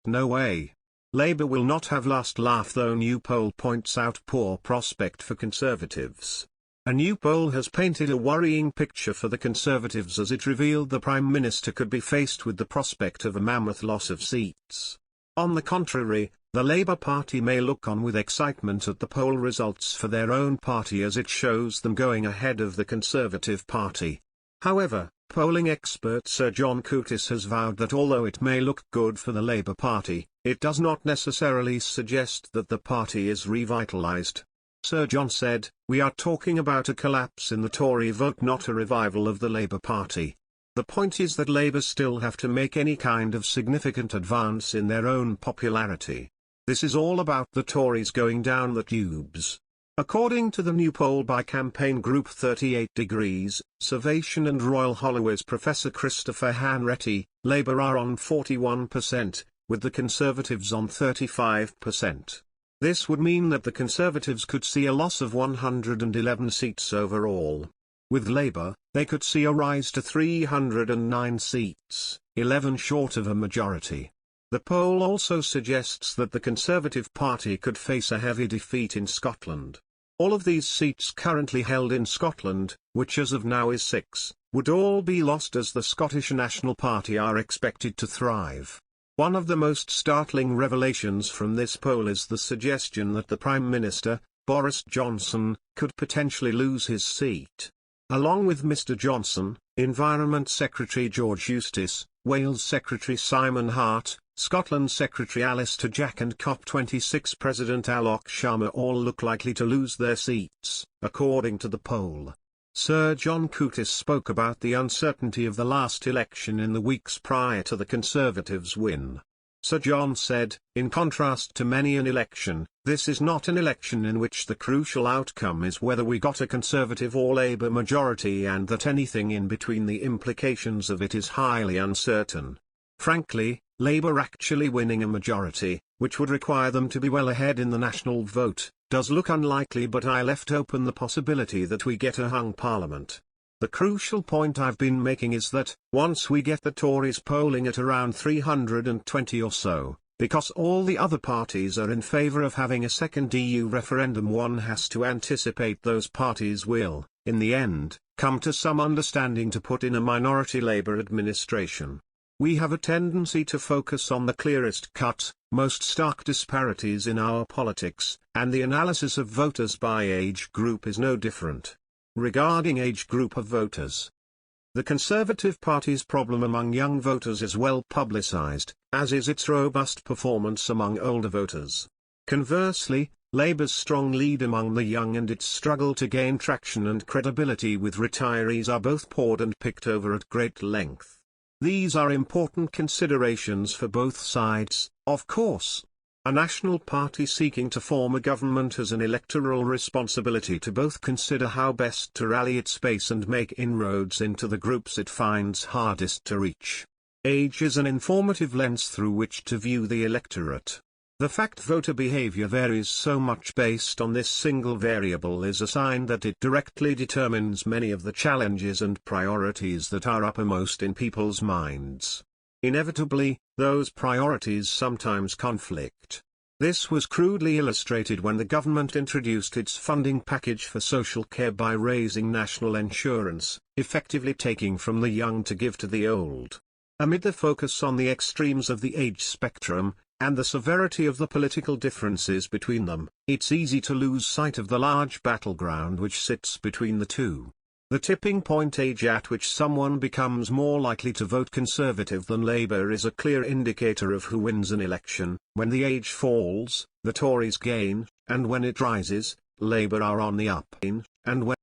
no way. Labour will not have last laugh, though new poll points out poor prospect for Conservatives. A new poll has painted a worrying picture for the Conservatives, as it revealed the Prime Minister could be faced with the prospect of a mammoth loss of seats. On the contrary, the Labour Party may look on with excitement at the poll results for their own party, as it shows them going ahead of the Conservative Party. However, polling expert Sir John Curtice has vowed that although it may look good for the Labour Party, it does not necessarily suggest that the party is revitalised. Sir John said, "We are talking about a collapse in the Tory vote, not a revival of the Labour Party. The point is that Labour still have to make any kind of significant advance in their own popularity. This is all about the Tories going down the tubes." According to the new poll by campaign group 38 Degrees, Salvation and Royal Holloway's Professor Christopher Hanretty, Labour are on 41%, with the Conservatives on 35%. This would mean that the Conservatives could see a loss of 111 seats overall. With Labour, they could see a rise to 309 seats, 11 short of a majority. The poll also suggests that the Conservative Party could face a heavy defeat in Scotland. All of these seats currently held in Scotland, which as of now is 6, would all be lost, as the Scottish National Party are expected to thrive. One of the most startling revelations from this poll is the suggestion that the Prime Minister, Boris Johnson, could potentially lose his seat. Along with Mr Johnson, Environment Secretary George Eustace, Wales Secretary Simon Hart, Scotland Secretary Alistair Jack and COP26 President Alok Sharma all look likely to lose their seats, according to the poll. Sir John Curtice spoke about the uncertainty of the last election in the weeks prior to the Conservatives' win. Sir John said, "In contrast to many an election, this is not an election in which the crucial outcome is whether we got a Conservative or Labour majority, and that anything in between, the implications of it, is highly uncertain. Frankly, Labour actually winning a majority, which would require them to be well ahead in the national vote, does look unlikely, but I left open the possibility that we get a hung parliament. The crucial point I've been making is that, once we get the Tories polling at around 320 or so, because all the other parties are in favour of having a second EU referendum, one has to anticipate those parties will, in the end, come to some understanding to put in a minority Labour administration. We have a tendency to focus on the clearest cut, most stark disparities in our politics, and the analysis of voters by age group is no different. Regarding age group of voters, the Conservative Party's problem among young voters is well publicised, as is its robust performance among older voters. Conversely, Labour's strong lead among the young and its struggle to gain traction and credibility with retirees are both poured and picked over at great length. These are important considerations for both sides, of course. A national party seeking to form a government has an electoral responsibility to both consider how best to rally its base and make inroads into the groups it finds hardest to reach. Age is an informative lens through which to view the electorate. The fact voter behavior varies so much based on this single variable is a sign that it directly determines many of the challenges and priorities that are uppermost in people's minds. Inevitably, those priorities sometimes conflict. This was crudely illustrated when the government introduced its funding package for social care by raising national insurance, effectively taking from the young to give to the old. Amid the focus on the extremes of the age spectrum, and the severity of the political differences between them, it's easy to lose sight of the large battleground which sits between the two. The tipping point age at which someone becomes more likely to vote Conservative than Labour is a clear indicator of who wins an election. When the age falls, the Tories gain, and when it rises, Labour are on the up, and when